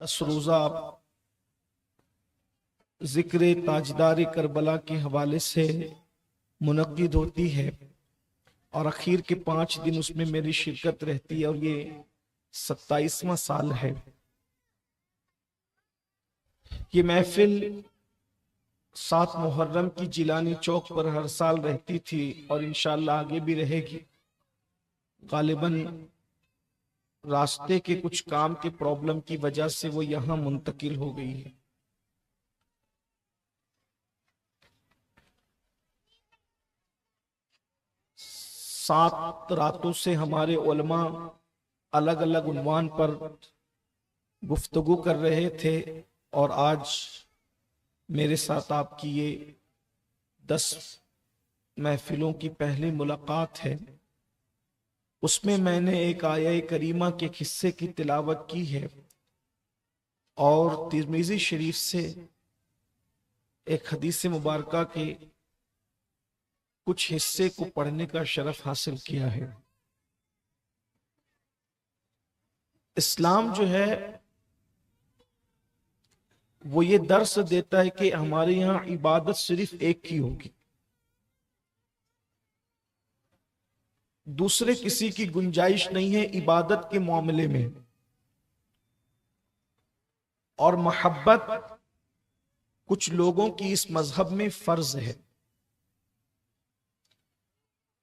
10 روزہ ذکر تاجدار کربلا کے حوالے سے منعقد ہوتی ہے اور اخیر کے 5 دن اس میں میری شرکت رہتی ہے اور یہ 27واں سال ہے۔ یہ محفل 7 محرم کی جیلانی چوک پر ہر سال رہتی تھی اور انشاءاللہ آگے بھی رہے گی۔ غالباً راستے کے کچھ کام کے پرابلم کی وجہ سے وہ یہاں منتقل ہو گئی ہے۔ سات راتوں سے ہمارے علماء الگ الگ عنوان پر گفتگو کر رہے تھے اور آج میرے ساتھ آپ کی یہ 10 محفلوں کی پہلی ملاقات ہے۔ اس میں میں نے ایک آیہ کریمہ کے حصے کی تلاوت کی ہے اور ترمذی شریف سے ایک حدیث مبارکہ کے کچھ حصے کو پڑھنے کا شرف حاصل کیا ہے۔ اسلام جو ہے وہ یہ درس دیتا ہے کہ ہمارے یہاں عبادت صرف ایک ہی ہوگی، دوسرے کسی کی گنجائش نہیں ہے عبادت کے معاملے میں، اور محبت کچھ لوگوں کی اس مذہب میں فرض ہے۔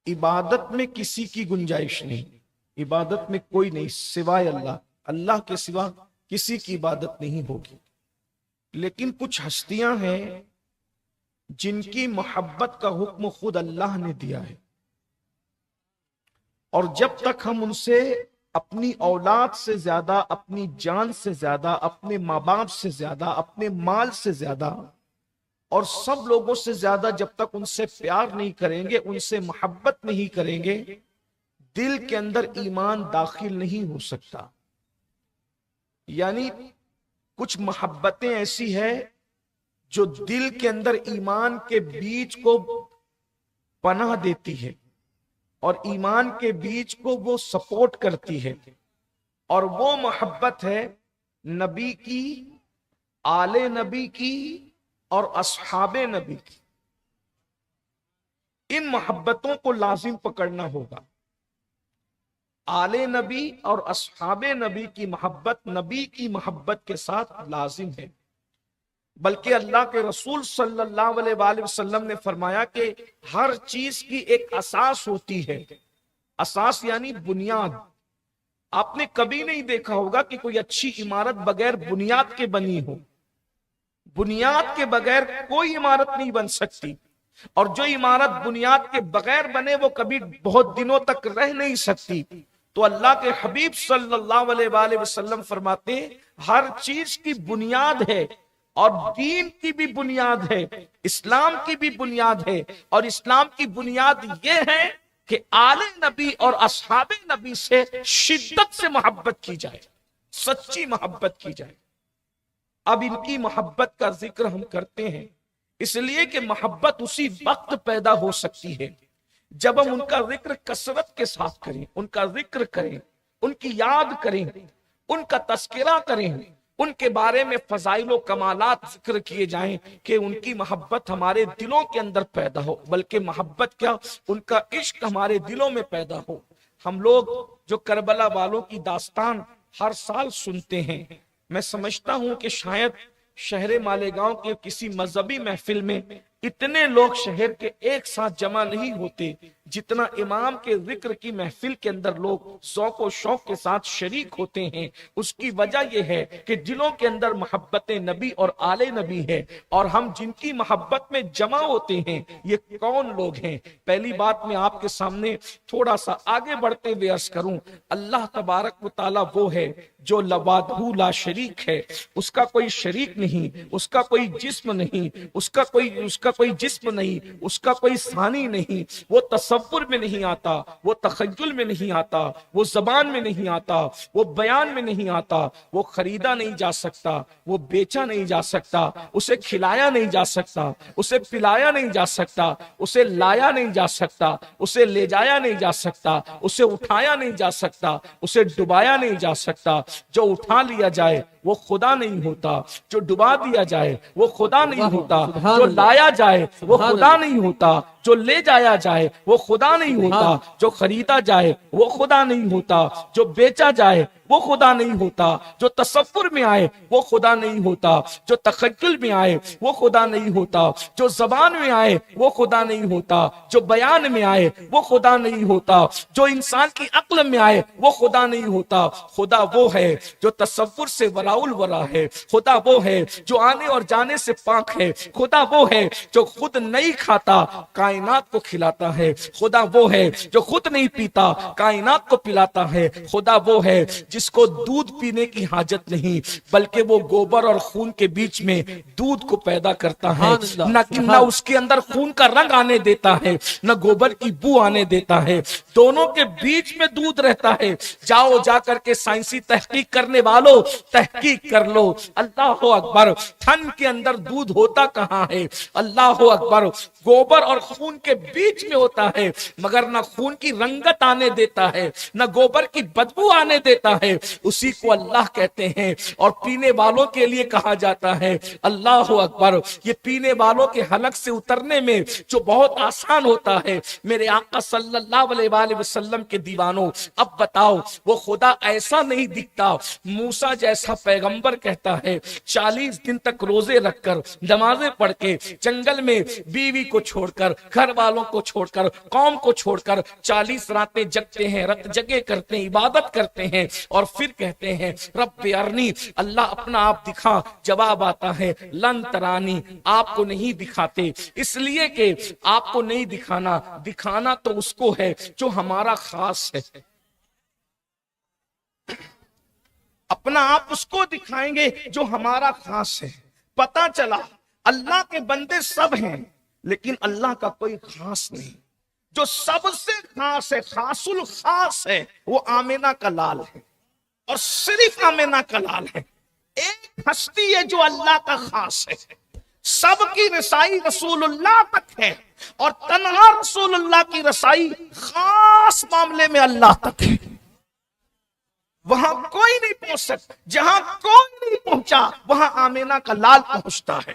عبادت میں کسی کی گنجائش نہیں، عبادت میں کوئی نہیں سوائے اللہ، اللہ کے سوا کسی کی عبادت نہیں ہوگی۔ لیکن کچھ ہستیاں ہیں جن کی محبت کا حکم خود اللہ نے دیا ہے، اور جب تک ہم ان سے اپنی اولاد سے زیادہ، اپنی جان سے زیادہ، اپنے ماں باپ سے زیادہ، اپنے مال سے زیادہ اور سب لوگوں سے زیادہ جب تک ان سے پیار نہیں کریں گے، ان سے محبت نہیں کریں گے، دل کے اندر ایمان داخل نہیں ہو سکتا۔ یعنی کچھ محبتیں ایسی ہیں جو دل کے اندر ایمان کے بیج کو پناہ دیتی ہے اور ایمان کے بیج کو وہ سپورٹ کرتی ہے، اور وہ محبت ہے نبی کی، آل نبی کی اور اصحاب نبی کی۔ ان محبتوں کو لازم پکڑنا ہوگا۔ آل نبی اور اصحاب نبی کی محبت نبی کی محبت کے ساتھ لازم ہے، بلکہ اللہ کے رسول صلی اللہ علیہ وآلہ وسلم نے فرمایا کہ ہر چیز کی ایک اساس ہوتی ہے۔ اساس یعنی بنیاد۔ آپ نے کبھی نہیں دیکھا ہوگا کہ کوئی اچھی عمارت بغیر بنیاد کے بنی ہو۔ بنیاد کے بغیر کوئی عمارت نہیں بن سکتی، اور جو عمارت بنیاد کے بغیر بنے وہ کبھی بہت دنوں تک رہ نہیں سکتی۔ تو اللہ کے حبیب صلی اللہ علیہ وآلہ وسلم فرماتے ہیں ہر چیز کی بنیاد ہے، اور دین کی بھی بنیاد ہے، اسلام کی بھی بنیاد ہے، اور اسلام کی بنیاد یہ ہے کہ آل نبی اور اصحاب نبی سے شدت سے محبت کی جائے، سچی محبت کی جائے۔ اب ان کی محبت کا ذکر ہم کرتے ہیں اس لیے کہ محبت اسی وقت پیدا ہو سکتی ہے جب ہم ان کا ذکر کثرت کے ساتھ کریں، ان کا ذکر کریں، ان کی یاد کریں، ان کا تذکرہ کریں، ان کے بارے میں فضائل و کمالات ذکر کیے جائیں کہ ان کی محبت ہمارے دلوں کے اندر پیدا ہو، بلکہ محبت کیا، ان کا عشق ہمارے دلوں میں پیدا ہو۔ ہم لوگ جو کربلا والوں کی داستان ہر سال سنتے ہیں، میں سمجھتا ہوں کہ شاید شہر مالیگاؤں کے کسی مذہبی محفل میں اتنے لوگ شہر کے ایک ساتھ جمع نہیں ہوتے جتنا امام کے ذکر کی محفل کے اندر لوگ ذوق و شوق کے ساتھ شریک ہوتے ہیں۔ اس کی وجہ یہ ہے کہ دلوں کے اندر محبت نبی اور آل نبی ہے، اور ہم جن کی محبت میں جمع ہوتے ہیں یہ کون لوگ ہیں؟ پہلی بات میں آپ کے سامنے تھوڑا سا آگے بڑھتے ہوئے عرض کروں، اللہ تبارک و تعالی وہ ہے جو لوحدہ لا شریک ہے، اس کا کوئی شریک نہیں، اس کا کوئی جسم نہیں، اس کا کوئی جسم نہیں، اس کا کوئی ثانی نہیں، وہ تصور میں نہیں آتا، وہ تخیل میں نہیں آتا، وہ زبان میں نہیں آتا، وہ بیان میں نہیں آتا، وہ خریدا نہیں جا سکتا، وہ بیچا نہیں جا سکتا، اسے کھلایا نہیں جا سکتا، اسے پلایا نہیں جا سکتا، اسے لایا نہیں جا سکتا، اسے لے جایا نہیں جا سکتا، اسے اٹھایا نہیں جا سکتا، اسے ڈبایا نہیں جا سکتا، جو اٹھا لیا جائے وہ خدا نہیں ہوتا، جو ڈبا دیا جائے وہ خدا نہیں ہوتا، جو لایا جائے وہ خدا نہیں ہوتا، جو لے جایا جائے وہ خدا نہیں ہوتا، جو خریدا جائے وہ خدا نہیں ہوتا، جو بیچا جائے وہ خدا نہیں ہوتا، جو تصور میں آئے وہ خدا نہیں ہوتا، جو تخیل میں آئے وہ خدا نہیں ہوتا، جو زبان میں آئے وہ خدا نہیں ہوتا، جو بیان میں آئے وہ خدا نہیں ہوتا، جو انسان کی عقل میں آئے وہ خدا نہیں ہوتا۔ خدا وہ ہے جو تصور سے وراء الورا ہے، خدا وہ ہے جو آنے اور جانے سے پاک ہے، خدا وہ ہے جو خود نہیں کھاتا کائنات کو کھلاتا ہے، خدا وہ ہے جو خود نہیں پیتا کائنات کو پلاتا ہے، خدا وہ ہے جس کو دودھ پینے کی حاجت نہیں بلکہ وہ گوبر اور خون کے بیچ میں دودھ کو پیدا کرتا ہے، نہ اس کے اندر خون کا رنگ آنے دیتا ہے نہ گوبر کی بو آنے دیتا ہے، دونوں کے بیچ میں دودھ رہتا ہے۔ جاؤ جا کر کے سائنسی تحقیق کرنے والوں تحقیق کر لو، اللہ اکبر، تھن کے اندر دودھ ہوتا کہاں ہے؟ اللہ اکبر، گوبر اور خون کے بیچ میں ہوتا ہے، مگر نہ خون کی رنگت آنے دیتا ہے نہ گوبر کی بدبو آنے دیتا ہے، اسی کو اللہ کہتے ہیں۔ اور پینے والوں کے لیے کہا جاتا ہے، اللہ اکبر، یہ پینے والوں کے حلق سے اترنے میں جو بہت آسان ہوتا ہے، میرے آقا صلی اللہ علیہ وآلہ وسلم کے دیوانوں، اب بتاؤ وہ خدا ایسا نہیں دکھتا؟ موسیٰ جیسا پیغمبر کہتا ہے 40 دن تک روزے رکھ کر نمازیں پڑھ کے جنگل میں بیوی کو چھوڑ کر گھر والوں کو چھوڑ کر قوم کو چھوڑ کر 40 راتیں جگتے ہیں، رت جگے کرتے ہیں، عبادت کرتے ہیں، اور پھر کہتے ہیں رب ارنی، اللہ اپنا آپ دکھا، جواب آتا ہے لن ترانی، آپ کو نہیں دکھاتے، اس لیے کہ آپ کو نہیں دکھانا، دکھانا تو اس کو ہے جو ہمارا خاص ہے، اپنا آپ اس کو دکھائیں گے جو ہمارا خاص ہے۔ پتا چلا اللہ کے بندے سب ہیں لیکن اللہ کا کوئی خاص نہیں، جو سب سے خاص ہے، خاص الخاص ہے، وہ آمینہ کا لال ہے، اور صرف آمینہ کا لال ہے۔ ایک ہستی ہے جو اللہ کا خاص ہے، سب کی رسائی رسول اللہ تک ہے، اور تنہا رسول اللہ کی رسائی خاص معاملے میں اللہ تک ہے۔ وہاں کوئی نہیں پہنچ سکتا، جہاں کوئی نہیں پہنچا وہاں آمینہ کا لال پہنچتا ہے،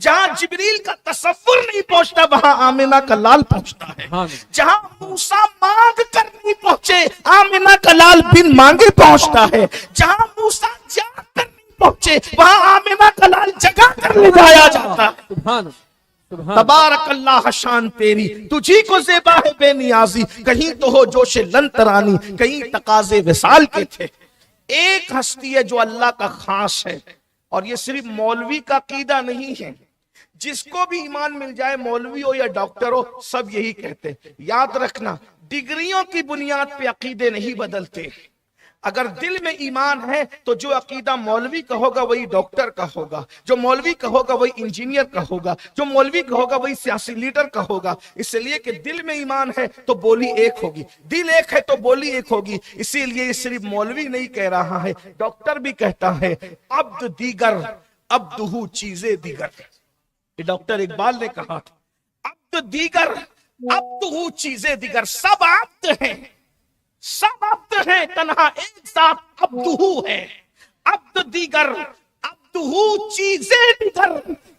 جہاں جبریل کا تصور نہیں پہنچتا وہاں آمینہ کا لال پہنچتا ہے، جہاں موسیٰ مانگ کر نہیں پہنچے آمینہ کا لال بن مانگے پہنچتا ہے، جہاں موسیٰ جا کر نہیں پہنچے وہاں آمینہ کا لال جگا کر لے جایا جاتا ہے۔ تبارک اللہ شان تیری، تجھی کو زیبا ہے بے نیازی، کہیں تو ہو جوش لن ترانی، کہیں تقاضے وصال کے تھے۔ ایک ہستی ہے جو اللہ کا خاص ہے، اور یہ صرف مولوی کا عقیدہ نہیں ہے، جس کو بھی ایمان مل جائے، مولوی ہو یا ڈاکٹر ہو، سب یہی کہتے ہیں۔ یاد رکھنا، ڈگریوں کی بنیاد پہ عقیدے نہیں بدلتے، اگر دل میں ایمان ہے تو جو عقیدہ مولوی کا ہوگا وہی ڈاکٹر کا ہوگا، جو مولوی کا ہوگا وہی انجینئر کا ہوگا، جو مولوی کا ہوگا وہی سیاسی لیڈر کا ہوگا، اس لیے کہ دل میں ایمان ہے تو بولی ایک ہوگی، دل ایک ہے تو بولی ایک ہوگی۔ اسی لیے یہ صرف مولوی نہیں کہہ رہا ہے، ڈاکٹر بھی کہتا ہے عبد دیگر عبدہو چیزیں دیگر، یہ ڈاکٹر اقبال نے کہا تھا، عبد دیگر عبدہو چیزیں دیگر، سب عبد ہیں، سب عبد ہیں، تنہا ایک ذات عبدہو ہے، عبد دیگر عبدہو چیزیں دیگر،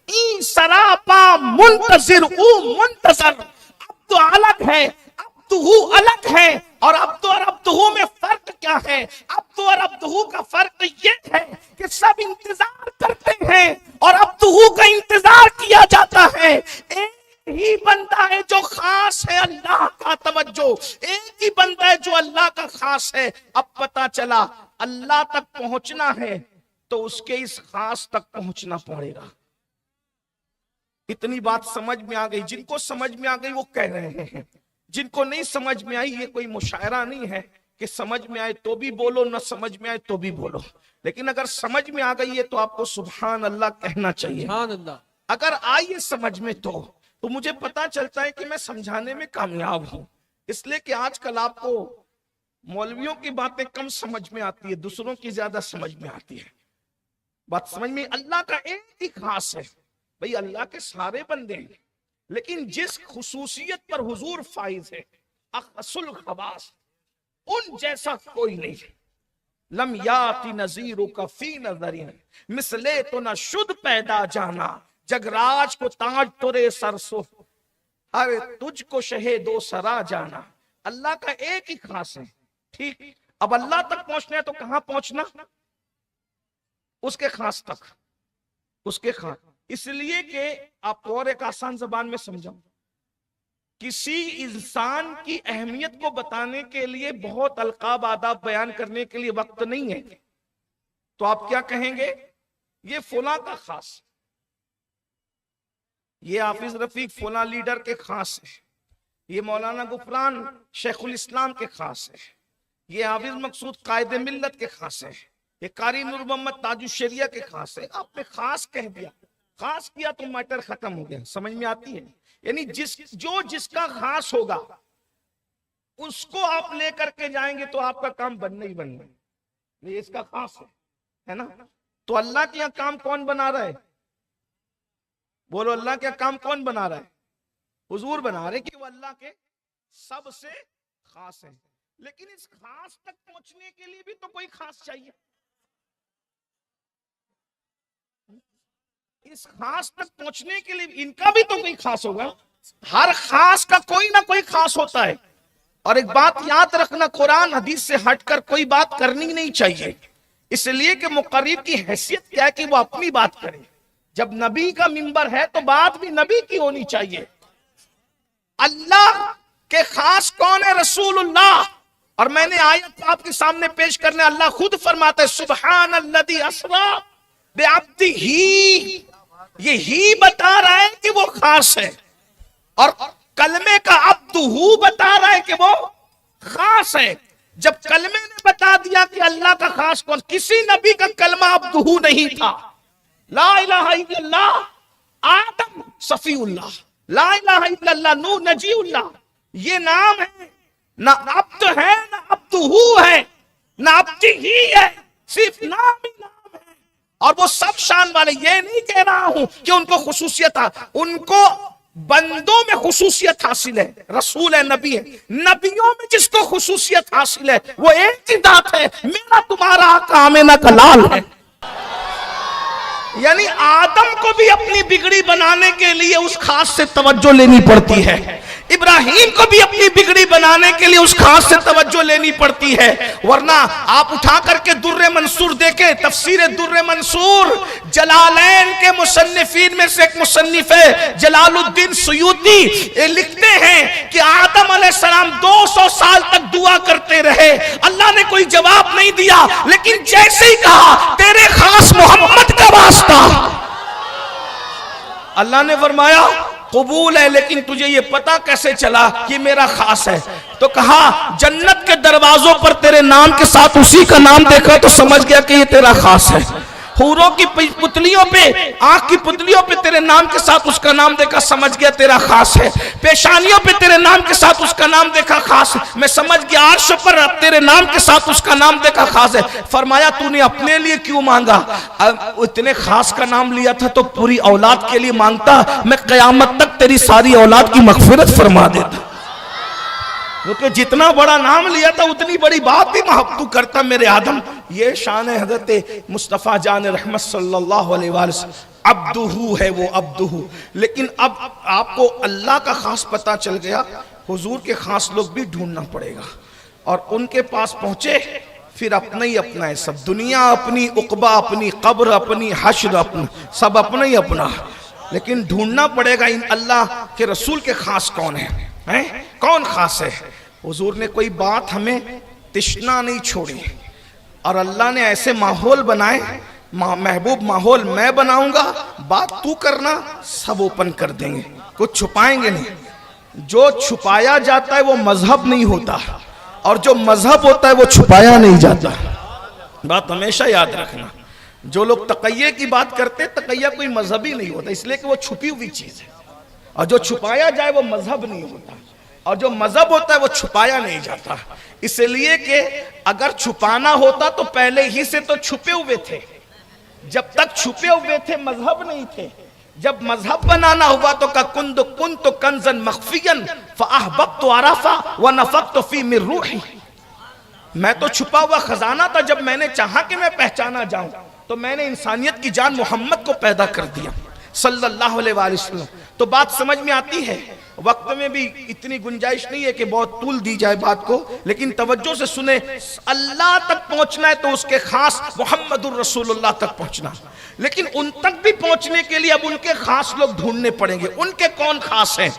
این سراپا منتظر او منتظر، عبد الگ ہے، عبدہو الگ ہے، اور عبد اور عبدہو میں فرق کیا ہے؟ عبد اور عبدہو کا فرق یہ ہے کہ سب انتظار کرتے ہیں اور عبدہو کا انتظار کیا جاتا ہے۔ ایک ہی بندہ ہے جو خاص ہے اللہ کا، توجہ، ایک ہی بندہ ہے جو اللہ کا خاص ہے۔ اب پتا چلا اللہ تک پہنچنا ہے تو اس کے اس خاص تک پہنچنا پڑے گا۔ اتنی بات سمجھ میں آ گئی؟ جن کو سمجھ میں آ گئی وہ کہہ رہے ہیں، جن کو نہیں سمجھ میں آئی، یہ کوئی مشاعرہ نہیں ہے کہ سمجھ میں آئے تو بھی بولو، نہ سمجھ میں آئے تو بھی بولو، لیکن اگر سمجھ میں آ گئی ہے تو آپ کو سبحان اللہ کہنا چاہیے۔ اگر آئیے سمجھ میں تو مجھے پتا چلتا ہے کہ میں سمجھانے میں کامیاب ہوں، اس لیے کہ آج کل آپ کو مولویوں کی باتیں کم سمجھ میں آتی ہے، دوسروں کی زیادہ سمجھ میں آتی ہے۔ بات سمجھ میں، اللہ کا ایک ہی خاص ہے، بھئی اللہ کے سارے بندے ہیں، لیکن جس خصوصیت پر حضور فائز ہے، اخص الخواص، ان جیسا کوئی نہیں ہے۔ لم یاتی نذیرک فی نظرین، مثلے تو نہ شد پیدا جانا، جگراج کو تاج ترے سرسو، ارے تجھ کو شہ دو سرا جانا۔ اللہ کا ایک ہی خاص ہے، ٹھیک؟ اب اللہ تک پہنچنا ہے تو کہاں پہنچنا؟ اس کے خاص تک، اس کے خاص۔ اس لیے کہ آپ اور ایک آسان زبان میں سمجھاؤں، کسی انسان کی اہمیت کو بتانے کے لیے بہت القاب آداب بیان کرنے کے لیے وقت نہیں ہے، تو آپ کیا کہیں گے؟ یہ فلاں کا خاص، یہ حافظ رفیق فلاں لیڈر کے خاص ہے، یہ مولانا غفران شیخ الاسلام کے خاص ہے، یہ حافظ مقصود قائد ملت کے خاص ہے، یہ قاری نور محمد تاج الشریعہ کے خاص ہے۔ آپ نے خاص کہہ دیا، خاص کیا تو میٹر ختم ہو گیا۔ سمجھ میں آتی ہے؟ یعنی جس کا خاص ہوگا اس کو آپ لے کر کے جائیں گے تو آپ کا کام بننا ہی بننا ہے، یہ اس کا خاص ہے نا؟ تو اللہ کے یہاں کام کون بنا رہا ہے؟ بولو، اللہ کے کام کون بنا رہا ہے؟ حضور بنا رہے کہ وہ اللہ کے سب سے خاص ہے۔ لیکن اس خاص تک پہنچنے کے لیے بھی تو کوئی خاص چاہیے، اس خاص تک پہنچنے کے لیے ان کا بھی تو کوئی خاص ہوگا۔ ہر خاص کا کوئی نہ کوئی خاص ہوتا ہے۔ اور ایک بات یاد رکھنا، قرآن حدیث سے ہٹ کر کوئی بات کرنی نہیں چاہیے، اس لیے کہ مقرر کی حیثیت کیا ہے کہ وہ اپنی بات کرے۔ جب نبی کا منبر ہے تو بات بھی نبی کی ہونی چاہیے۔ اللہ کے خاص کون ہے؟ رسول اللہ۔ اور میں نے آیت آپ کے سامنے پیش کرنے، اللہ خود فرماتا ہے سبحان الذی اسری بعبدہ، یہ ہی بتا رہا ہے کہ وہ خاص ہے، اور کلمے کا عبدہ بتا رہا ہے کہ وہ خاص ہے۔ جب کلمے نے بتا دیا کہ اللہ کا خاص کون، کسی نبی کا کلمہ عبدہ نہیں تھا۔ لا الہ الا اللہ آدم صفی اللہ، لا الہ الا اللہ نوح نجی اللہ، یہ نام ہے، نہ عبد ہے نہ عبدہ ہے نہ عبدہ ہی ہے، صرف نام ہی نام ہے۔ اور وہ سب شان والے، یہ نہیں کہہ رہا ہوں کہ ان کو خصوصیت ہے، ان کو بندوں میں خصوصیت حاصل ہے، رسول ہے، نبی ہے۔ نبیوں میں جس کو خصوصیت حاصل ہے وہ ایک ہی ذات ہے، میرا تمہارا آقا آمینہ کا لال ہے۔ یعنی آدم کو بھی اپنی بگڑی بنانے کے لیے اس خاص سے توجہ لینی پڑتی ہے، ابراہیم کو بھی اپنی بگڑی بنانے کے لیے اس خاص سے توجہ لینی پڑتی ہے۔ ورنہ آپ اٹھا کر کے در منصور دیکھیں، تفسیر در منصور، جلالین کے مصنفین میں سے ایک مصنف ہے جلال الدین سیوطی، لکھتے ہیں کہ آدم علیہ السلام 200 سال تک دعا کرتے رہے، اللہ نے کوئی جواب نہیں دیا، لیکن جیسے ہی کہا تیرے خاص محمد کا واسطہ، اللہ نے فرمایا قبول ہے، لیکن تجھے یہ پتا کیسے چلا کہ میرا خاص ہے؟ تو کہا جنت کے دروازوں پر تیرے نام کے ساتھ اسی کا نام دیکھا تو سمجھ گیا کہ یہ تیرا خاص ہے۔ حوروں کی پتلیوں پہ، آنکھ کی پتلیوں پہ تیرے نام کے ساتھ اس کا نام دیکھا، سمجھ گیا تیرا خاص ہے۔ پیشانیوں پہ تیرے نام کے ساتھ اس کا نام دیکھا، خاص ہے۔ میں سمجھ گیا عرش پر تیرے نام کے ساتھ اس کا نام دیکھا، خاص ہے۔ فرمایا تو نے اپنے لیے کیوں مانگا؟ اتنے خاص کا نام لیا تھا تو پوری اولاد کے لیے مانگتا، میں قیامت تک تیری ساری اولاد کی مغفرت فرما دیتا، کیونکہ جتنا بڑا نام لیا تھا اتنی بڑی بات بھی محبت کرتا میرے آدم۔ یہ شان حضرت مصطفیٰ جان رحمت صلی اللہ علیہ وسلم، عبدہ ہے وہ، عبدہ۔ لیکن اب آپ کو اللہ کا خاص پتہ چل گیا، حضور کے خاص لوگ بھی ڈھونڈنا پڑے گا، اور ان کے پاس پہنچے پھر اپنا ہی اپنا ہے سب، دنیا اپنی، عقبہ اپنی، قبر اپنی، حشر اپنا، سب اپنا ہی اپنا، لیکن ڈھونڈنا پڑے گا ان اللہ کے رسول کے خاص کون ہیں، کون خاص ہے۔ حضور نے کوئی بات ہمیں تشنا نہیں چھوڑی، اور اللہ نے ایسے ماحول بنائے، محبوب ماحول میں بناؤں گا، بات تو کرنا، سب اوپن کر دیں گے، کچھ چھپائیں گے نہیں۔ جو چھپایا جاتا ہے وہ مذہب نہیں ہوتا، اور جو مذہب ہوتا ہے وہ چھپایا نہیں جاتا، بات ہمیشہ یاد رکھنا۔ جو لوگ تقیہ کی بات کرتے، تقیہ کوئی مذہبی نہیں ہوتا، اس لیے کہ وہ چھپی ہوئی چیز ہے، اور جو چھپایا جائے وہ مذہب نہیں ہوتا، اور جو مذہب ہوتا ہے وہ چھپایا نہیں جاتا۔ اس لیے کہ اگر چھپانا ہوتا تو پہلے ہی سے تو چھپے ہوئے تھے، جب تک چھپے ہوئے تھے مذہب نہیں تھے، جب مذہب بنانا ہوا تو کنت کنزا مخفیا فاحببت عرفا ونفخت فی من روحی، میں تو چھپا ہوا خزانہ تھا، جب میں نے چاہا کہ میں پہچانا جاؤں تو میں نے انسانیت کی جان محمد کو پیدا کر دیا صلی اللہ علیہ وآلہ وسلم۔ تو بات سمجھ میں آتی ہے؟ وقت میں بھی اتنی گنجائش نہیں ہے کہ بہت طول دی جائے بات کو، لیکن توجہ سے سنیں۔ اللہ تک پہنچنا ہے تو اس کے خاص محمد الرسول اللہ تک پہنچنا، لیکن ان تک بھی پہنچنے کے لیے اب ان کے خاص لوگ ڈھونڈنے پڑیں گے۔ ان کے کون خاص ہیں؟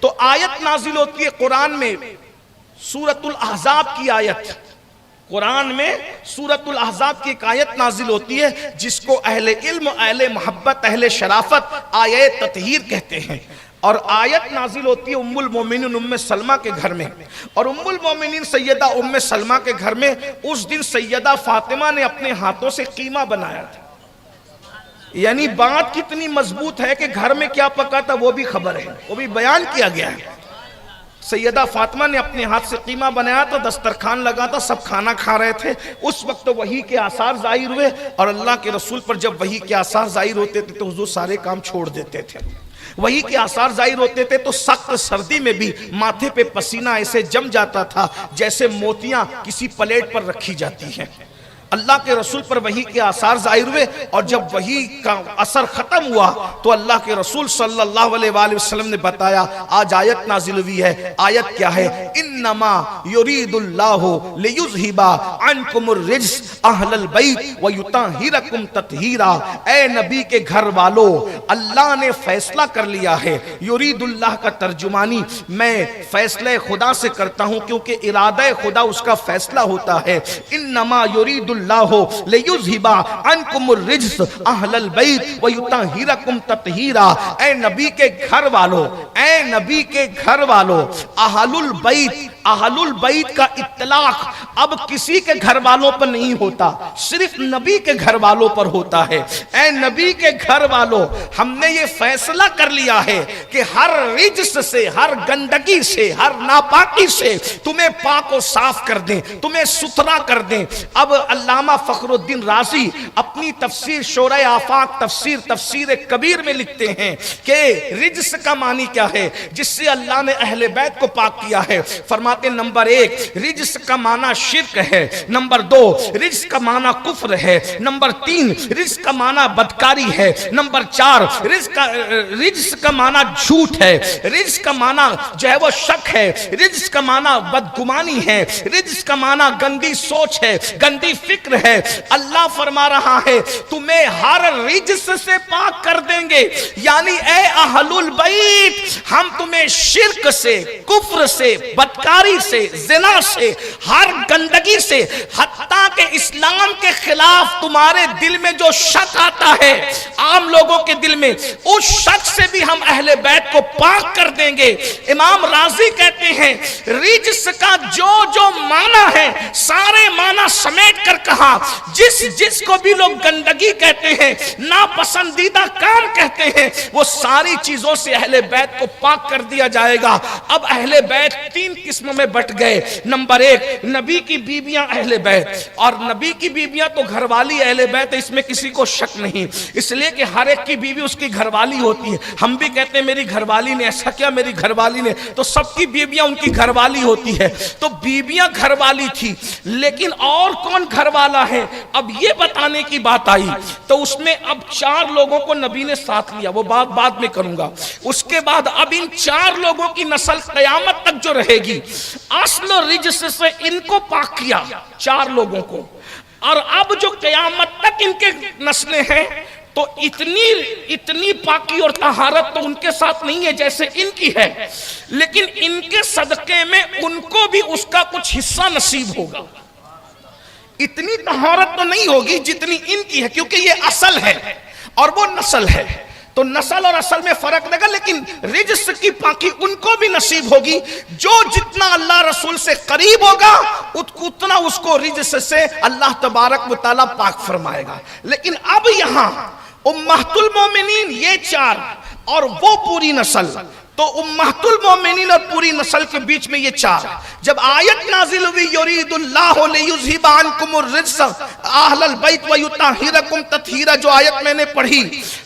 تو آیت نازل ہوتی ہے قرآن میں، سورۃ الاحزاب کی آیت، قرآن میں سورۃ الاحزاب کی ایک آیت نازل ہوتی ہے جس کو اہل علم، اہل محبت، اہل شرافت آیت تطہیر کہتے ہیں۔ اور آیت نازل ہوتی ہے ام المومنین ام سلمہ کے گھر میں، اور ام المومنین سیدہ ام سلمہ کے گھر میں اس دن سیدہ فاطمہ نے اپنے ہاتھوں سے قیمہ بنایا تھا۔ یعنی بات کتنی مضبوط ہے کہ گھر میں کیا پکا تھا وہ بھی خبر ہے، وہ بھی بیان کیا گیا ہے۔ سیدہ فاطمہ نے اپنے ہاتھ سے قیمہ بنایا تھا، دسترخوان لگا تھا، سب کھانا کھا رہے تھے۔ اس وقت وحی کے آثار ظاہر ہوئے، اور اللہ کے رسول پر جب وحی کے آثار ظاہر ہوتے تھے تو حضور سارے کام چھوڑ دیتے تھے۔ وحی کے آثار ظاہر ہوتے تھے تو سخت سردی میں بھی ماتھے پہ پسینہ ایسے جم جاتا تھا جیسے موتیاں کسی پلیٹ پر رکھی جاتی ہیں۔ اللہ کے رسول پر وحی کے آثار ظاہر ہوئے، اور جب وحی کا اثر ختم ہوا تو اللہ کے رسول صلی اللہ علیہ وآلہ وسلم نے بتایا آج آیت نازل ہوئی ہے۔ آیت کیا ہے؟ انما یرید اللہ لیذہب عنکم الرجس اہل البیت ویطہرکم تطہیرا۔ اے نبی کے گھر والو، اللہ نے فیصلہ کر لیا ہے۔ یرید اللہ کا ترجمانی میں فیصلہ خدا سے کرتا ہوں کیونکہ ارادہ خدا اس کا فیصلہ ہوتا ہے۔ انما یرید اللہ لیذہب عنکم الرجس اہل البیت ویطہرکم تطہیرا۔ اے نبی کے گھر والو، اے نبی کے گھر والو، اہل البیت، اہل البیت کا اطلاق اب کسی کے گھر والوں پر نہیں ہوتا، صرف نبی کے گھر والوں پر ہوتا ہے۔ اے نبی کے گھر والو، ہم نے یہ فیصلہ کر لیا ہے کہ ہر رجس سے، ہر گندگی سے، ہر ناپاکی سے تمہیں پاک و صاف کر دیں، تمہیں ستھرا کر دیں۔ اب علامہ فخر الدین رازی اپنی تفسیر شورۂ آفاق تفسیر کبیر میں لکھتے ہیں کہ رجس کا معنی کیا ہے جس سے اللہ نے اہل بیت کو پاک کیا ہے۔ فرماتے ہیں نمبر 1 رجس کا معنی شرک ہے، نمبر 2 رجس کا معنی کفر ہے، نمبر 3 رجس کا معنی بدکاری ہے، نمبر 4 رجس کا معنی جھوٹ ہے، رجس کا معنی جو ہے وہ شک ہے، رجس کا معنی بدگمانی ہے، رجس کا معنی گندی سوچ ہے، گندی فکر ہے۔ اللہ فرما رہا ہے تمہیں ہر رجس سے پاک کر دیں گے، یعنی اے اہل البیت ہم تمہیں شرک سے، کفر سے، بدکاری سے، زنا سے، ہر گندگی سے، حتیٰ کہ اسلام کے خلاف تمہارے دل میں جو شک آتا ہے عام لوگوں کے دل میں، اس شک سے بھی ہم اہل بیت کو پاک کر دیں گے۔ امام رازی کہتے ہیں رجس کا جو معنی ہے سارے معنی سمیٹ کر کہا، جس کو بھی لوگ گندگی کہتے ہیں، ناپسندیدہ کام کہتے ہیں، وہ ساری چیزوں سے اہل بیت کو پاک کر دیا جائے گا۔ اب اہل بیت 3 قسم میں بٹ گئے۔ نمبر 1 نبی کی بیویاں اہل بیت، اور نبی کی بیویاں تو گھر والی اہل بیت ہے، اس میں کسی کو شک نہیں، اس لیے کہ ہر ایک کی بیوی اس کی گھر والی ہوتی ہے۔ ہم بھی کہتے ہیں میری گھر والی نے ایسا کیا، میری گھر والی نے، تو سب کی بیویاں ان کی گھر والی ہوتی ہے۔ تو بیویاں گھر والی تھی، لیکن اور کون گھر والا ہے اب یہ بتانے کی بات آئی، تو اس میں اب 4 لوگوں کو نبی نے ساتھ لیا، وہ بات بعد میں کروں گا۔ اس کے بعد اب ان 4 لوگوں کی نسل قیامت تک جو رہے گی، اصل رجس سے ان کو پاک کیا 4 لوگوں کو، اور اب جو قیامت تک ان کے نسلیں ہیں تو اتنی پاکی اور طہارت تو ان کے ساتھ نہیں ہے جیسے ان کی ہے، لیکن ان کے صدقے میں ان کو بھی اس کا کچھ حصہ نصیب ہوگا۔ اتنی طہارت تو نہیں ہوگی جتنی ان کی ہے، کیونکہ یہ اصل ہے اور وہ نسل ہے، تو نسل اور اصل میں فرق لگا، لیکن رجس کی پاکی ان کو بھی نصیب ہوگی۔ جو جتنا اللہ رسول سے قریب ہوگا اتنا اس کو رجس سے اللہ تبارک و تعالیٰ پاک فرمائے گا۔ لیکن اب یہاں امہت المومنین یہ 4 اور وہ پوری نسل، تو امہت المومنین اور پوری نسل کے بیچ میں یہ 4 جب آیت نازل ہوئی یرید اللہ لیذہب عنکم الرجس اہل البیت ویطہرکم تطہیرا، جو آیت میں نے پڑھی،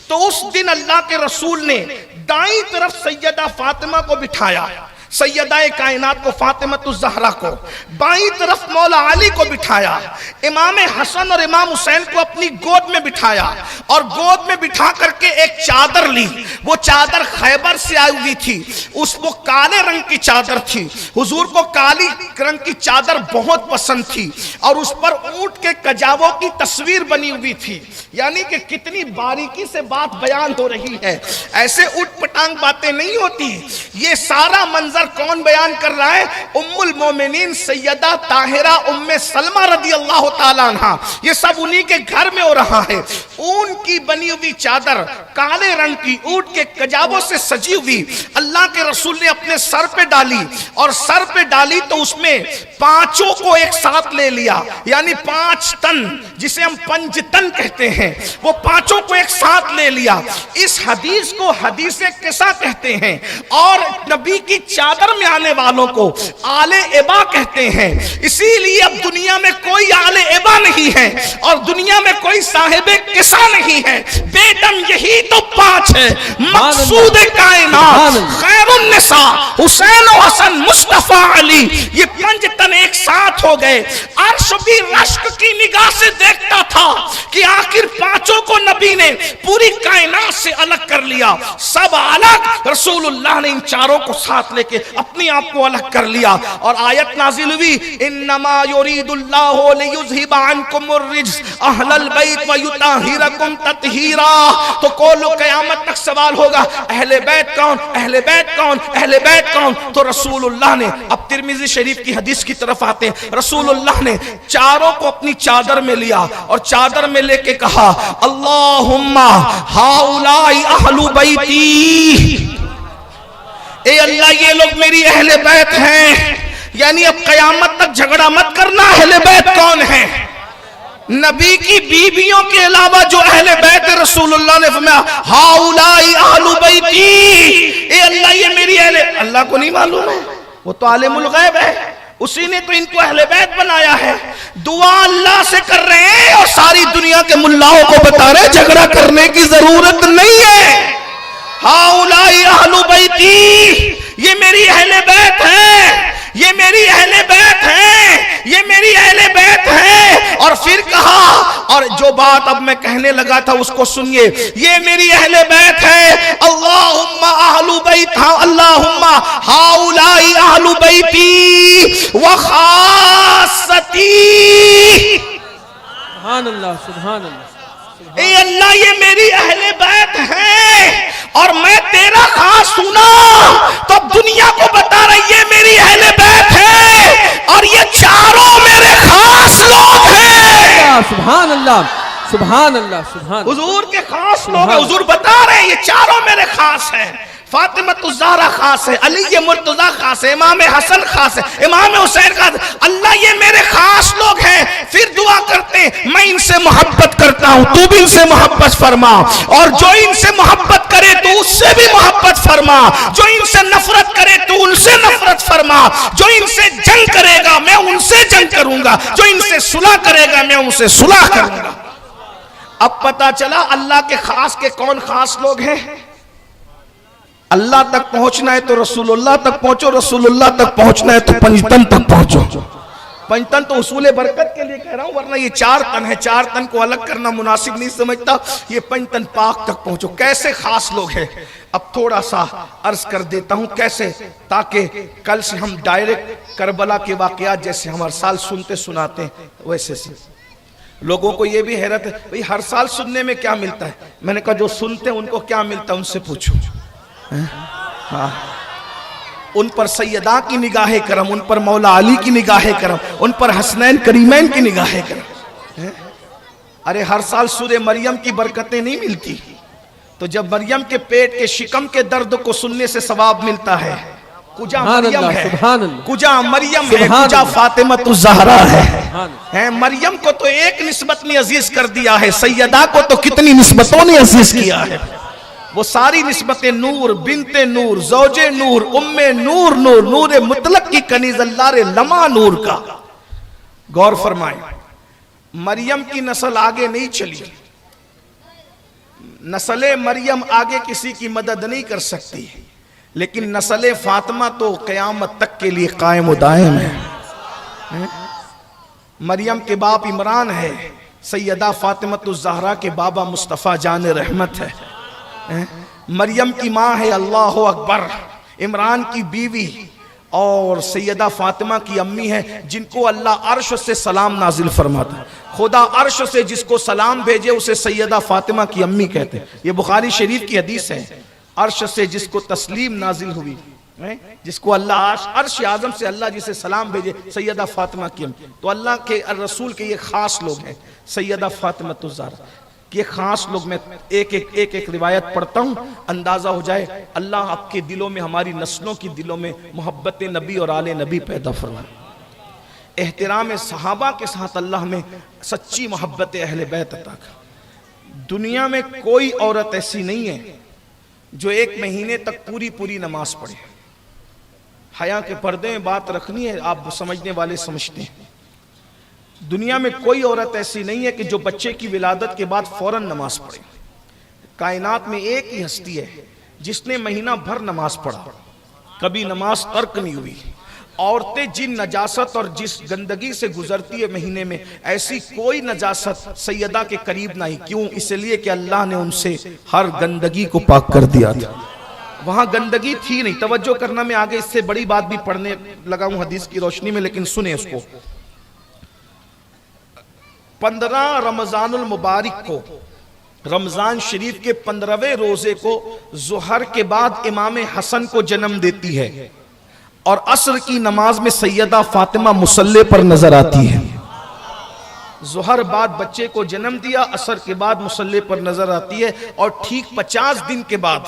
تو اس دن اللہ کے رسول نے دائیں طرف سیدہ فاطمہ کو بٹھایا، سیدہ کائنات کو فاطمۃ الزہرا کو، بائیں طرف مولا علی کو بٹھایا، امام حسن اور امام حسین کو اپنی گود میں بٹھایا اور گود میں بٹھا کر کے ایک چادر لی، وہ چادر خیبر سے آئی ہوئی تھی، اس کو کالے رنگ کی چادر تھی، حضور کو کالی رنگ کی چادر بہت پسند تھی اور اس پر اونٹ کے کجاووں کی تصویر بنی ہوئی تھی، یعنی کہ کتنی باریکی سے بات بیان ہو رہی ہے، ایسے اٹھ پٹانگ باتیں نہیں ہوتی۔ یہ سارا منظر کون بیان کر رہا ہے؟ ام المومنین سیدہ طاہرہ ام سلمہ رضی اللہ تعالیٰ عنہ، یہ سب انہی کے گھر میں ہو رہا ہے۔ اون کی بنی ہوئی چادر کالے رنگ کی اونٹ کے کجاووں سے سجی ہوئی اللہ کے رسول نے اپنے سر پہ ڈالی، اور سر پہ ڈالی تو اس میں پانچوں کو ایک ساتھ لے لیا، یعنی 5 تن جسے ہم پنج تن کہتے ہیں، وہ پانچوں کو ایک ساتھ لے لیا۔ اس حدیث کو حدیث قصہ کہتے ہیں اور نبی کی چادر میں آنے والوں کو آل ابا کہتے ہیں، اسی لیے اب دنیا میں کوئی آل ابا نہیں ہے اور دنیا میں کوئی صاحب قصہ نہیں ہے، بیٹم یہی تو 5 ہے، مقصود کائنات خیر النساء حسین و حسن مصطفیٰ علی، یہ 5 تن ایک ساتھ ہو گئے۔ عرش بھی رشک کی نگاہ سے دیکھتا تھا کہ آخر 5 کو نبی نے پوری کائنات سے الگ کر لیا، سب الگ، رسول اللہ نے ان 4 کو ساتھ لے کے اپنی آپ کو الگ کر لیا، اور آیت نازل ہوئی انما یرید اللہ لیذھب عنکم الرجس اہل البیت ویطہرکم تطہیرا۔ تو کولو قیامت تک سوال ہوگا اہل بیت کون، اہل بیت کون، اہل بیت کون؟ تو رسول اللہ نے، اب ترمذی شریف کی حدیث کی طرف آتے ہیں، رسول اللہ نے 4 کو اپنی چادر میں لیا اور چادر میں لے کے کہا اللہم ہؤلاء اہل بیتی، اے اللہ یہ لوگ میری اہل بیت ہیں، یعنی اب قیامت تک جھگڑا مت کرنا اہل بیت کون ہے۔ نبی کی بیویوں کے علاوہ جو اہل بیت رسول اللہ نے فرمایا ہؤلاء اہل بیتی، اے اللہ یہ میری اہل، اللہ کو نہیں معلوم ہے، وہ تو عالم الغیب ہے، اسی نے تو ان کو اہل بیت بنایا ہے۔ دعا اللہ سے کر رہے ہیں اور ساری دنیا کے ملاؤں کو بتا رہے جھگڑا کرنے کی ضرورت نہیں ہے۔ ہؤلاء اہل بیتی، یہ میری اہل بیت ہے، یہ میری اہل بیت ہے، یہ میری اہل بیت ہے۔ اور پھر کہا، اور جو بات اب میں کہنے لگا تھا اس کو سنیے، یہ میری اہل بیت ہے، اللہم اہل بیت، اللہم ہؤلاء اہل بیتی وخاصتی، سبحان اللہ سبحان اللہ، اے اللہ یہ میری اہل بیت ہے اور میں تیرا خاص سنا، تو اب دنیا کو بتا رہی ہے میری اہل بیت ہے اور یہ 4 میرے خاص لوگ ہیں۔ سبحان اللہ سبحان اللہ سبحان اللہ، حضور کے خاص لوگ ہیں، حضور بتا رہے ہیں یہ 4 میرے خاص ہیں۔ فاطمۃ الزہرا خاص ہے، علی مرتضی خاص ہے، امام حسن خاص ہے، امام حسین خاص ہے، اللہ یہ میرے خاص لوگ ہیں۔ پھر دعا کرتے ہیں میں ان سے محبت کرتا ہوں، تو بھی ان سے محبت فرما، اور جو ان سے محبت کرے تو اس سے بھی محبت فرما، جو ان سے نفرت کرے تو ان سے نفرت فرما، جو ان سے جنگ کرے گا میں ان سے جنگ کروں گا، جو ان سے صلح کرے گا میں ان سے صلح کروں گا۔ اب پتا چلا اللہ کے خاص کے کون خاص لوگ ہیں۔ اللہ تک پہنچنا ہے تو رسول اللہ تک پہنچو، رسول اللہ تک پہنچنا ہے تو پنجتن تک پہنچو۔ پنجتن تو اصول برکت کے لیے کہہ رہا ہوں، ورنہ یہ 4 تن ہے، 4 تن کو الگ کرنا مناسب نہیں سمجھتا، یہ پنجتن پاک تک پہنچو۔ کیسے خاص لوگ ہیں اب تھوڑا سا عرض کر دیتا ہوں کیسے، تاکہ کل سے ہم ڈائریکٹ کربلا کے واقعات جیسے ہم ہر سال سنتے سناتے ہیں ویسے سے۔ لوگوں کو یہ بھی حیرت ہے بھئی ہر سال سننے میں کیا ملتا ہے، میں نے کہا جو سنتے ہیں ان کو کیا ملتا ہے ان سے پوچھو۔ ہاں ان پر سیدہ کی نگاہ کرم، ان پر مولا علی کی نگاہ کرم، ان پر حسنین کریمین کی نگاہ کرم۔ ارے ہر سال سورہ مریم کی برکتیں نہیں ملتی، تو جب مریم کے پیٹ کے شکم کے درد کو سننے سے ثواب ملتا ہے، کجا مریم ہے، کجا مریم ہے، کجا فاطمۃ الزہرا ہے۔ مریم کو تو ایک نسبت نے عزیز کر دیا ہے، سیدہ کو تو کتنی نسبتوں نے عزیز کیا ہے۔ وہ ساری نسبتیں نور، بنت نور، زوج نور، ام نور، نور نور مطلق کی کنیز اللہ رے لمع نور کا۔ غور فرمائیں، مریم کی نسل آگے نہیں چلی، نسل مریم آگے کسی کی مدد نہیں کر سکتی، لیکن نسل فاطمہ تو قیامت تک کے لیے قائم و دائم ہے۔ مریم کے باپ عمران ہے، سیدہ فاطمہ الزہرا کے بابا مصطفیٰ جان رحمت ہے۔ مریم کی ماں ہے اللہ اکبر، عمران کی بیوی اور سیدہ فاطمہ کی امی ہے، جن کو اللہ عرش سے سلام نازل فرماتا۔ خدا عرش سے جس کو سلام بھیجے اسے سیدہ فاطمہ کی امی کہتے ہیں۔ یہ بخاری شریف کی حدیث ہے۔ عرش سے جس کو تسلیم نازل ہوئی، جس کو اللہ عرش اعظم سے اللہ جسے سلام بھیجے، سیدہ فاطمہ کی امی۔ تو اللہ کے رسول کے یہ خاص لوگ ہیں، سیدہ فاطمہ الزہرا یہ خاص لوگ۔ میں ایک روایت پڑھتا ہوں، اندازہ ہو جائے اللہ آپ کے دلوں میں، ہماری نسلوں کی دلوں میں محبت نبی اور آل نبی پیدا فرمائے۔ احترام صحابہ کے ساتھ اللہ میں سچی محبت اہل بیت عطا کرے۔ دنیا میں کوئی عورت ایسی نہیں ہے جو ایک مہینے تک پوری نماز پڑھے۔ حیا کے پردے میں بات رکھنی ہے، آپ سمجھنے والے سمجھتے ہیں۔ دنیا میں کوئی عورت ایسی نہیں ہے کہ جو بچے کی ولادت کے بعد فوراً نماز پڑھے۔ کائنات میں ایک ہی ہستی ہے جس نے مہینہ بھر نماز پڑھا، کبھی نماز ترک نہیں ہوئی۔ عورتیں جن نجاست اور جس گندگی سے گزرتی ہے مہینے میں، ایسی کوئی نجاست سیدہ کے قریب نہیں۔ کیوں؟ اس لیے کہ اللہ نے ان سے ہر گندگی کو پاک کر دیا تھا۔ وہاں گندگی تھی نہیں۔ توجہ کرنا، میں آگے اس سے بڑی بات بھی پڑھنے لگا ہوں حدیث کی روشنی میں، لیکن سنیں اس کو۔ 15 رمضان المبارک کو، رمضان شریف کے 15ویں روزے کو ظہر کے بعد امام حسن کو جنم دیتی ہے، اور عصر کی نماز میں سیدہ فاطمہ مصلی پر نظر آتی ہے۔ ظہر بعد بچے کو جنم دیا، عصر کے بعد مصلی پر نظر آتی ہے، اور ٹھیک 50 دن کے بعد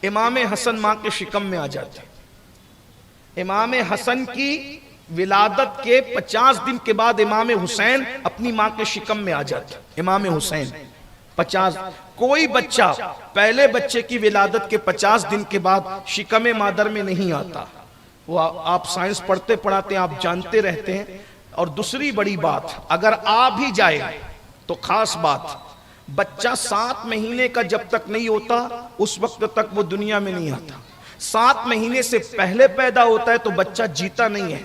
امام حسن ماں کے شکم میں آ جاتے ہیں۔ امام حسن کی ولادت کے 50 دن کے بعد امام حسین اپنی ماں کے شکم میں آ جاتے ہیں۔ امام حسین 50، کوئی بچہ پہلے بچے کی ولادت کے 50 دن کے بعد شکم مادر میں نہیں آتا۔ وہ آپ سائنس پڑھتے پڑھاتے ہیں، آپ جانتے رہتے ہیں۔ اور دوسری بڑی بات، اگر آ بھی جائے تو خاص بات، بچہ 7 مہینے کا جب تک نہیں ہوتا اس وقت تک وہ دنیا میں نہیں آتا۔ 7 مہینے سے پہلے پیدا ہوتا ہے تو بچہ جیتا نہیں ہے۔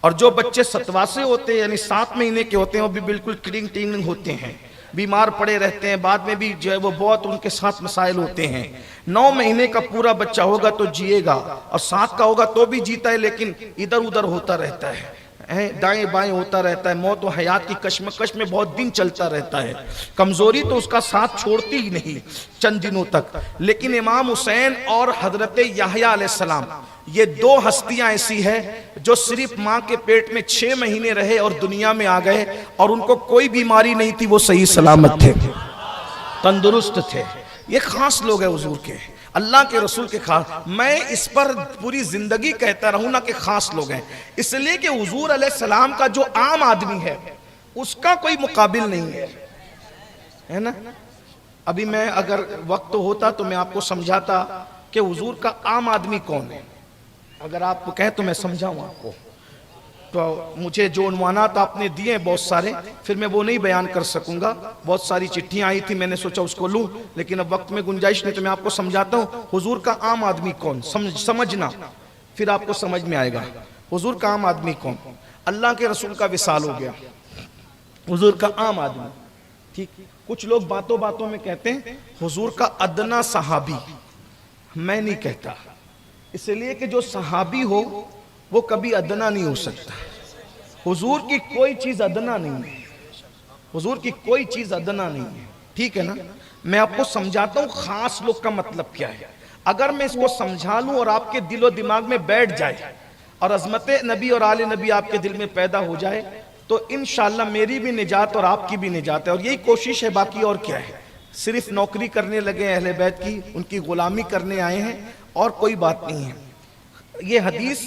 اور جو بچے ستواسے ہوتے ہیں، یعنی 7 مہینے کے ہوتے ہیں، وہ بھی بالکل کلنگ ٹینگ ہوتے ہیں، بیمار پڑے رہتے ہیں، بعد میں بھی جو ہے وہ بہت ان کے ساتھ مسائل ہوتے ہیں۔ 9 مہینے کا پورا بچہ ہوگا تو جیے گا، اور 7 کا ہوگا تو بھی جیتا ہے، لیکن ادھر ادھر ہوتا رہتا ہے، دائیں بائیں ہوتا رہتا ہے، موت و حیات کی کشمکش میں بہت دن چلتا رہتا ہے۔ کمزوری تو اس کا ساتھ چھوڑتی ہی نہیں چند دنوں تک۔ لیکن امام حسین اور حضرت یحییٰ علیہ السلام، یہ 2 ہستیاں ایسی ہیں جو صرف ماں کے پیٹ میں 6 مہینے رہے اور دنیا میں آ گئے، اور ان کو کوئی بیماری نہیں تھی، وہ صحیح سلامت تھے، تندرست تھے۔ یہ خاص لوگ ہیں حضور کے، اللہ کے رسول کے خاص۔ میں اس پر پوری زندگی کہتا رہوں نا کہ خاص لوگ ہیں، اس لیے کہ حضور علیہ السلام کا جو عام آدمی ہے اس کا کوئی مقابل نہیں ہے نا۔ ابھی میں اگر وقت ہوتا تو میں آپ کو سمجھاتا کہ حضور کا عام آدمی کون ہے۔ اگر آپ کو کہیں تو میں سمجھاؤں آپ کو، تو مجھے جو عنوانات آپ نے دیے بہت سارے، پھر میں وہ نہیں بیان کر سکوں گا۔ بہت ساری چٹھیاں آئی تھی، میں نے سوچا اس کو لوں، لیکن اب وقت میں گنجائش نہیں، تو میں آپ کو سمجھاتا ہوں حضور کا عام آدمی کون، سمجھنا، پھر آپ کو سمجھ میں آئے گا حضور کا عام آدمی کون۔ اللہ کے رسول کا وصال ہو گیا، حضور کا عام آدمی، ٹھیک۔ کچھ لوگ باتوں باتوں میں کہتے ہیں حضور کا ادنا صحابی، میں نہیں کہتا، اس لیے کہ جو صحابی ہو وہ کبھی ادنا نہیں ہو سکتا۔ حضور کی کوئی چیز ادنا نہیں ہے، حضور کی کوئی چیز ادنا نہیں ہے، ٹھیک ہے نا۔ میں آپ کو سمجھاتا ہوں خاص لوگ کا مطلب کیا ہے۔ اگر میں اس کو سمجھا لوں اور آپ کے دل و دماغ میں بیٹھ جائے اور عظمت نبی اور آل نبی آپ کے دل میں پیدا ہو جائے تو انشاءاللہ میری بھی نجات اور آپ کی بھی نجات ہے۔ اور یہی کوشش ہے، باقی اور کیا ہے۔ صرف نوکری کرنے لگے اہل بیت کی، ان کی غلامی کرنے آئے ہیں، اور کوئی بات نہیں ہے۔ یہ حدیث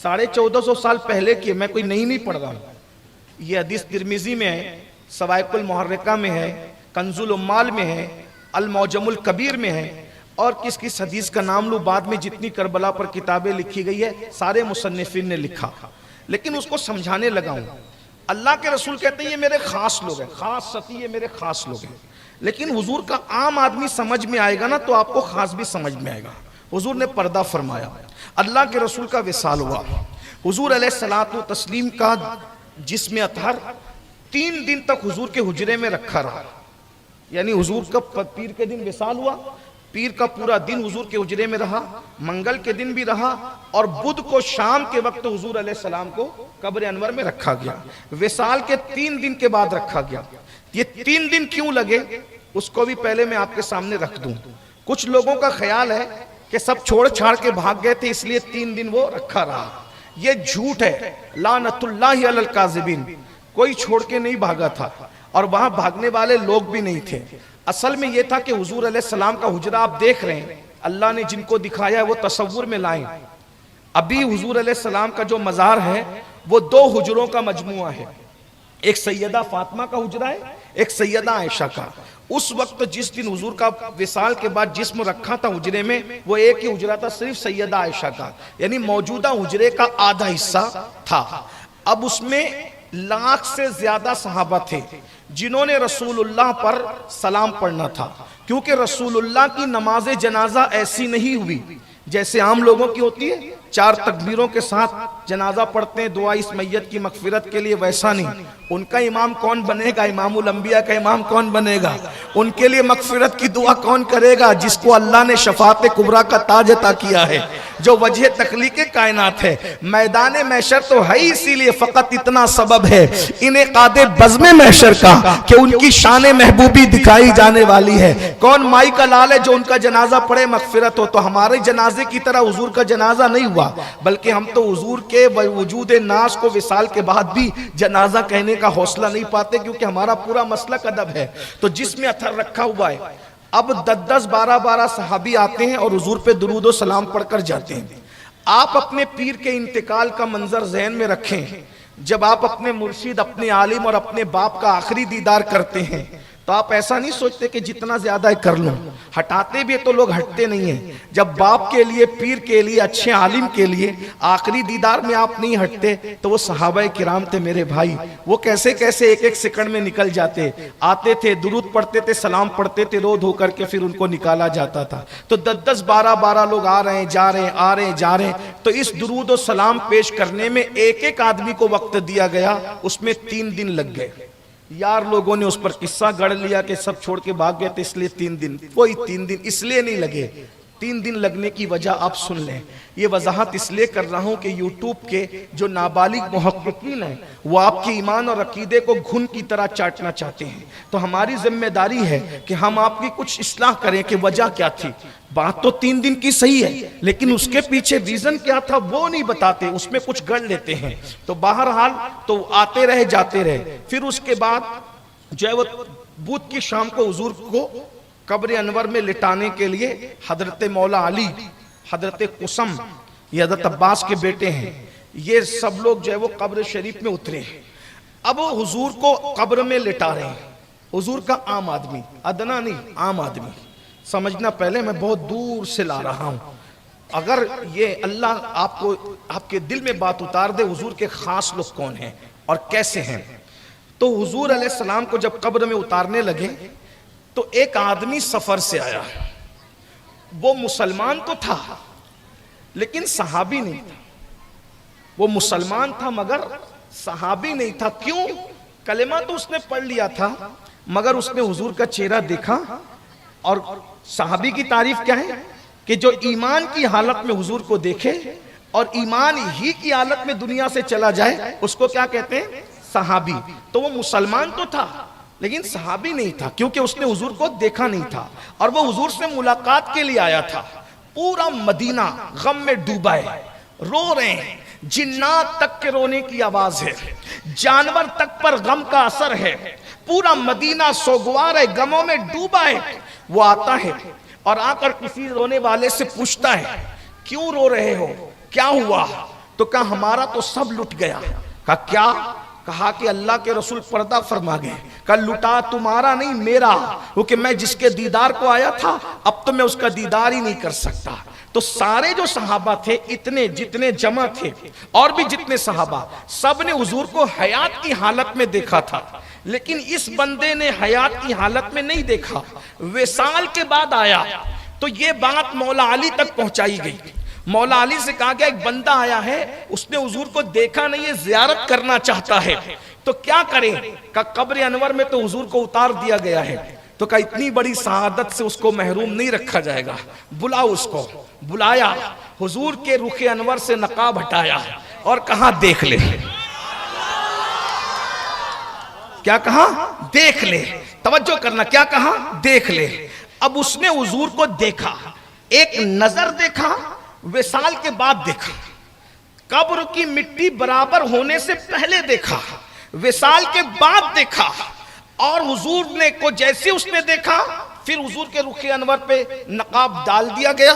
1450 سال پہلے کی ہے، میں کوئی نہیں پڑھ رہا ہوں۔ یہ حدیث ترمذی میں ہے، سوائق المحرقہ میں ہے، کنز العمال میں ہے، المعجم الکبیر میں ہے، اور کس کس حدیث کا نام لوں، بعد میں جتنی کربلا پر کتابیں لکھی گئی ہے سارے مصنفین نے لکھا، لیکن اس کو سمجھانے لگا ہوں۔ اللہ کے رسول کہتے ہیں یہ میرے خاص لوگ ہیں، خاص ستی یہ میرے خاص لوگ ہیں، لیکن حضور کا عام آدمی سمجھ میں آئے گا نا تو آپ کو خاص بھی سمجھ میں آئے گا۔ حضور نے پردہ فرمایا، اللہ کے رسول کا وصال ہوا، حضور علیہ الصلوۃ والتسلیم کا جسم اطہر 3 دن تک حضور کے حجرے میں رکھا رہا، یعنی حضور کا پیر کے دن وصال ہوا، پیر کا پورا دن حضور کے حجرے میں رہا، منگل کے دن بھی رہا، اور بدھ کو شام کے وقت حضور علیہ السلام کو قبر انور میں رکھا گیا۔ وصال کے 3 دن کے بعد رکھا گیا۔ یہ 3 دن کیوں لگے اس کو بھی پہلے میں آپ کے سامنے رکھ دوں۔ کچھ لوگوں کا خیال ہے کہ سب چھوڑ چھاڑ کے بھاگ گئے تھے اس لیے 3 دن وہ رکھا رہا، یہ جھوٹ ہے، لعنت اللہ علی الکاذبین، کوئی چھوڑ کے نہیں بھاگا تھا اور وہاں بھاگنے والے لوگ بھی نہیں تھے۔ اصل میں یہ تھا کہ حضور علیہ السلام کا حجرہ آپ دیکھ رہے ہیں، اللہ نے جن کو دکھایا ہے وہ تصور میں لائیں۔ ابھی حضور علیہ السلام کا جو مزار ہے وہ 2 حجروں کا مجموعہ ہے، ایک سیدہ فاطمہ کا حجرہ ہے، ایک سیدہ عائشہ کا۔ اس وقت جس دن حضور کا وصال کے بعد جسم رکھا تھا حجرے میں، وہ ایک ہی حجرہ تھا، صرف سیدہ عائشہ کا، یعنی موجودہ حجرے کا آدھا حصہ تھا۔ اب اس میں 1 لاکھ سے زیادہ صحابہ تھے جنہوں نے رسول اللہ پر سلام پڑھنا تھا، کیونکہ رسول اللہ کی نماز جنازہ ایسی نہیں ہوئی جیسے عام لوگوں کی ہوتی ہے، 4 تکبیروں کے ساتھ جنازہ پڑھتے ہیں دعا اس میت کی مغفرت کے لیے، ویسا نہیں۔ ان کا امام کون بنے گا؟ امام الانبیاء کا امام کون بنے گا؟ ان کے لیے مغفرت کی دعا کون کرے گا؟ جس کو اللہ نے شفاعت کبریٰ کا تاج عطا کیا ہے، جو وجہ تخلیق کائنات ہے۔ میدان محشر تو ہے اسی لیے، فقط اتنا سبب ہے انعقاد بزم محشر کا کہ ان کی شان محبوبی دکھائی جانے والی ہے۔ کون مائی کا لال ہے جو ان کا جنازہ پڑھے مغفرت ہو؟ تو ہمارے جنازے کی طرح حضور کا جنازہ نہیں ہوا، بلکہ ہم تو حضور کے وجود ناس کو وصال کے بعد بھی جنازہ کہنے کا حوصلہ نہیں پاتے، کیونکہ ہمارا پورا مسلک ادب ہے۔ تو جس میں اثر رکھا ہوا ہے، اب 10 12 صحابی آتے ہیں اور حضور پہ درود و سلام پڑھ کر جاتے ہیں۔ آپ اپنے پیر کے انتقال کا منظر ذہن میں رکھیں، جب آپ اپنے مرشد، اپنے عالم اور اپنے باپ کا آخری دیدار کرتے ہیں تو آپ ایسا نہیں سوچتے کہ جتنا زیادہ ہے کر لوں، ہٹاتے بھی تو لوگ ہٹتے نہیں ہیں۔ جب باپ کے لیے، پیر کے لیے، اچھے عالم کے لیے آخری دیدار میں آپ نہیں ہٹتے تو وہ صحابہ کرام تھے میرے بھائی، وہ کیسے کیسے ایک سیکنڈ میں نکل جاتے، آتے تھے، درود پڑھتے تھے، سلام پڑھتے تھے، رو دھو کر کے پھر ان کو نکالا جاتا تھا۔ تو 10 12 لوگ آ رہے ہیں، جا رہے ہیں، آ رہے ہیں، جا رہے ہیں، تو اس درود و سلام پیش کرنے میں ایک آدمی کو وقت دیا گیا، اس میں 3 دن لگ گئے۔ یار لوگوں نے اس پر قصہ گڑھ لیا کہ سب چھوڑ کے بھاگ گئے تھے اس لیے 3 دن، کوئی 3 دن اس لیے نہیں لگے۔ 3 دن لگنے کی وجہ آپ سن لیں، یہ وضاحت اس لیے کر رہا ہوں کہ یوٹیوب کے جو نابالغ محققین ہیں وہ آپ کے ایمان اور عقیدے کو گھن کی طرح چاٹنا چاہتے ہیں، تو ہماری ذمہ داری ہے کہ ہم آپ کی کچھ اصلاح کریں کہ وجہ کیا تھی۔ بات تو 3 دن کی صحیح ہے، لیکن اس کے پیچھے ریزن کیا تھا وہ نہیں بتاتے، اس میں کچھ گڑھ لیتے ہیں۔ تو بہرحال تو آتے رہے، جاتے رہے۔ پھر اس کے بعد جو ہے وہ بدھ کی شام کو حضور کو قبر انور میں لٹانے کے لیے حضرت مولا علی، حضرت قسم، یہ حضرت عباس کے بیٹے ہیں، یہ سب لوگ جو ہے وہ قبر شریف میں اترے ہیں۔ اب حضور کو قبر میں لٹا رہے ہیں، حضور کا عام آدمی، ادنا نہیں، عام آدمی سمجھنا، پہلے میں بہت دور سے لا رہا ہوں، اگر یہ اللہ آپ کو آپ کے دل میں بات اتار دے حضور کے خاص لوگ کون ہیں اور کیسے ہیں۔ تو حضور علیہ السلام کو جب قبر میں اتارنے لگے تو ایک آدمی سفر سے آیا، وہ مسلمان تو تھا لیکن صحابی نہیں تھا، وہ مسلمان تھا مگر صحابی نہیں تھا۔ کیوں؟ کلمہ تو اس نے پڑھ لیا تھا مگر اس نے حضور کا چہرہ دیکھا، اور صحابی کی تعریف کیا ہے کہ جو ایمان کی حالت میں حضور کو دیکھے اور ایمان ہی کی حالت میں دنیا سے چلا جائے اس کو کیا کہتے ہیں؟ صحابی۔ تو وہ مسلمان تو تھا لیکن صحابی نہیں تھا، کیونکہ اس نے حضور کو دیکھا نہیں تھا، اور وہ حضور سے ملاقات کے لیے آیا تھا۔ پورا مدینہ غم میں ڈوبا ہے، رو رہے ہیں، جنات تک کے رونے کی آواز ہے، جانور تک پر غم کا اثر ہے، پورا مدینہ سوگوار ہے، غموں میں ڈوبا ہے۔ وہ آتا ہے اور آ کر کسی رونے والے سے پوچھتا ہے کیوں رو رہے ہو، کیا ہوا؟ تو کہا ہمارا تو سب لٹ گیا۔ کہا کیا؟ کہا کہ اللہ کے رسول پردہ فرما گئے۔ کہا لٹا تمہارا نہیں میرا، کیونکہ میں جس کے دیدار کو آیا تھا اب تو میں اس کا دیدار ہی نہیں کر سکتا۔ تو سارے جو صحابہ تھے، اتنے جتنے جمع تھے اور بھی جتنے صحابہ، سب نے حضور کو حیات کی حالت میں دیکھا تھا، لیکن اس بندے نے حیات کی حالت میں نہیں دیکھا، وصال کے بعد آیا تو یہ بات مولا علی تک پہنچائی گئی. مولا علی سے کہا گیا ایک بندہ آیا ہے, اس نے حضور کو دیکھا نہیں ہے, زیارت کرنا چاہتا ہے, تو کیا کریں؟ کہ قبر انور میں تو حضور کو اتار دیا گیا ہے, تو کہ اتنی بڑی سعادت سے اس کو محروم نہیں رکھا جائے گا, بلاؤ اس کو. بلایا, حضور کے رخ انور سے نقاب ہٹایا اور کہا دیکھ لے. کیا کہا؟ دیکھ لے. توجہ کرنا, کیا کہا؟ دیکھ لے. اب اس نے حضور کو دیکھا, ایک نظر دیکھا, وصال کے بعد دیکھا, قبر کی مٹی برابر ہونے سے پہلے دیکھا, وصال کے بعد دیکھا, اور حضور نے کو جیسے اس نے دیکھا پھر حضور کے رخ انور پہ نقاب ڈال دیا گیا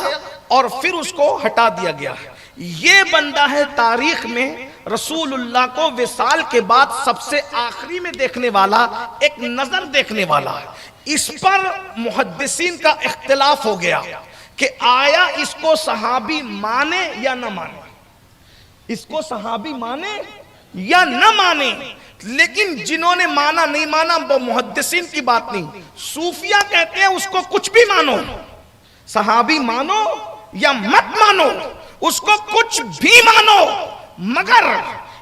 اور پھر اس کو ہٹا دیا گیا. یہ بندہ ہے تاریخ میں رسول اللہ کو وصال کے بعد سب سے آخری میں دیکھنے والا, ایک نظر دیکھنے والا. اس پر محدثین کا اختلاف ہو گیا کہ آیا اس کو صحابی مانے یا نہ مانے, اس کو صحابی مانے یا نہ مانے. لیکن جنہوں نے مانا نہیں مانا وہ محدثین کی بات نہیں. صوفیہ کہتے ہیں اس کو کچھ بھی مانو, صحابی مانو یا مت مانو, اس کو کچھ بھی مانو, مگر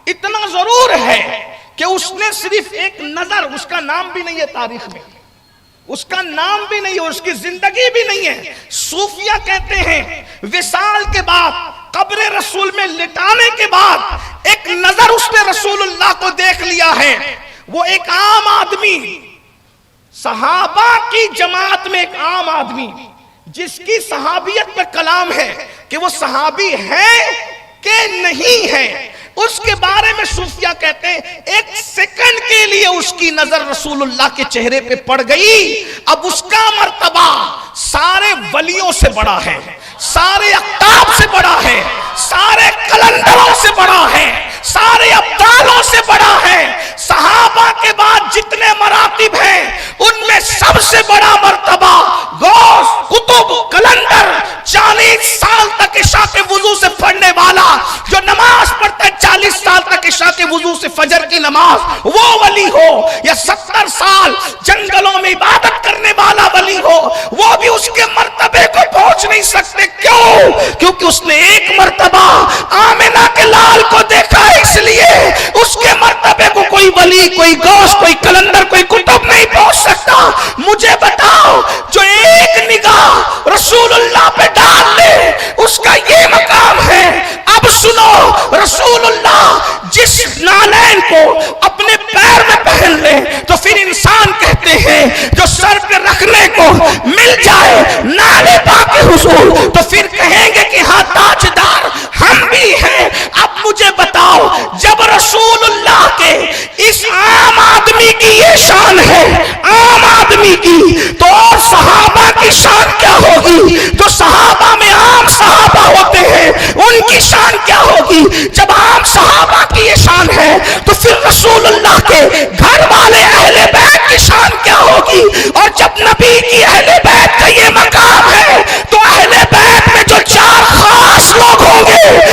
اتنا ضرور ہے کہ اس نے صرف ایک نظر, اس کا نام بھی نہیں ہے تاریخ میں, اس کا نام بھی نہیں ہے, اس کی زندگی بھی نہیں ہے. صوفیہ کہتے ہیں وصال کے بعد, قبر رسول میں لٹانے کے بعد ایک نظر اس نے رسول اللہ کو دیکھ لیا ہے. وہ ایک عام آدمی, صحابہ کی جماعت میں ایک عام آدمی جس کی صحابیت پہ کلام ہے کہ وہ صحابی ہے کہ نہیں ہے, اس کے بارے میں صوفیہ کہتے ہیں ایک سیکنڈ کے لیے اس کی نظر رسول اللہ کے چہرے پہ پڑ گئی, اب اس کا مرتبہ سارے ولیوں سے بڑا ہے, سارے اقطاب سے بڑا ہے, سارے کلندروں سے بڑا ہے, سارے ابدالوں سے بڑا ہے. صحابہ کے بعد جتنے مراتب ہیں ان میں سب سے بڑا مرتبہ غوث, قطب, کلندر, 40 سال تک عشاء کے وضو سے پڑھنے والا, جو نماز پڑھتا ہے 40 سال تک عشاء کے وضو سے فجر کی نماز, وہ ولی ہو, یا 70 سال جنگلوں میں عبادت کرنے والا ولی ہو, وہ بھی اس کے مرتبے کو پہنچ نہیں سکتے. کیوں؟ کیونکہ اس نے ایک مرتبہ آمنہ کے لال کو دیکھا, اس لیے اس کے مرتبے کو کوئی ولی, کوئی غوث, کوئی کلندر, کوئی قطب نہیں پہنچ سکتا. مجھے بتاؤ جو ایک نگاہ رسول اللہ پہ ڈال لے اس کا یہ مقام ہے. اب سنو, رسول اللہ جس نالین کو اپنے پیر میں پہن لے تو پھر انسان کہتے ہیں جو سر پہ رکھنے کو مل جائے نالے پاک حضور تو پھر کہیں گے کہ ہاں تاجدار ہم بھی ہیں. اب مجھے بتاؤ جب رسول اللہ کے اس عام آدمی کی یہ شان ہے, عام آدمی کی, تو اور صحابہ کی شان کیا ہوگی؟ جو صحابہ میں عام صحابہ ہوتے ہیں ان کی شان کیا ہوگی؟ جب عام صحابہ کی یہ شان ہے تو پھر رسول اللہ کے گھر والے اہل بیت کی شان کیا ہوگی؟ اور جب نبی کی اہل بیت کا یہ مقام ہے تو اہل بیت میں جو 4 خاص لوگ ہوں گے